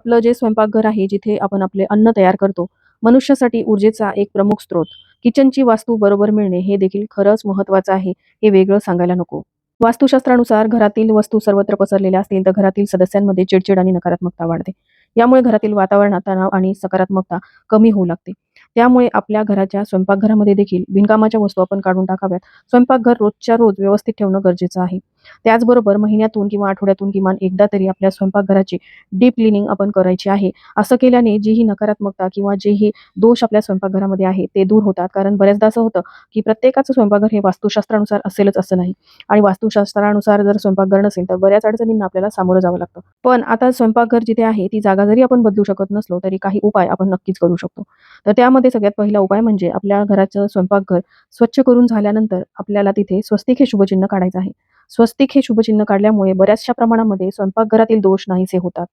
आपलं जे स्वयंपाकघर आहे, जिथे आपण आपले अन्न तयार करतो, मनुष्यासाठी ऊर्जेचा एक प्रमुख स्रोत. किचनची वास्तू बरोबर मिळणे हे देखील खरंच महत्त्वाचं आहे, हे वेगळं सांगायला नको. वास्तुशास्त्रानुसार घरातील वस्तू सर्वत्र पसरलेल्या असतील, तर घरातील सदस्यांमध्ये चिडचिड आणि नकारात्मकता वाढते. यामुळे घरातील वातावरणात तणाव आणि सकारात्मकता कमी होऊ लागते. त्यामुळे आपल्या घराच्या स्वयंपाकघरामध्ये देखील बिनकामाच्या वस्तू आपण काढून टाकाव्यात. स्वयंपाकघर रोजच्या रोज व्यवस्थित ठेवणं गरजेचं आहे. त्याचबरोबर महिन्यातून किंवा आठवड्यातून किमान एकदा तरी आपल्या स्वयंपाकघराची डीप क्लीनिंग आपण करायची आहे. असं केल्याने जी ही नकारात्मकता किंवा जे ही दोष आपल्या स्वयंपाकघरामध्ये आहे ते दूर होतात. कारण बऱ्याचदा असं होतं, की प्रत्येकाचं स्वयंपाकघर हे वास्तुशास्त्रानुसार असेलच असं नाही आणि वास्तुशास्त्रानुसार जर स्वयंपाकघर नसेल, तर बऱ्याच अडचणींना आपल्याला सामोरं जावं लागतं. पण आता स्वयंपाकघर जिथे आहे, ती जागा जरी आपण बदलू शकत नसलो, तरी काही उपाय आपण नक्कीच करू शकतो. तर त्यामध्ये सगळ्यात पहिला उपाय म्हणजे आपल्या घराचं स्वयंपाकघर स्वच्छ करून झाल्यानंतर आपल्याला तिथे स्वस्तिक हे शुभचिन्ह काढायचं आहे. स्वस्तिक हे शुभचिन्ह काढल्यामुळे बऱ्याचशा प्रमाणामध्ये स्वयंपाकघरातील दोष नाहीसे होतात.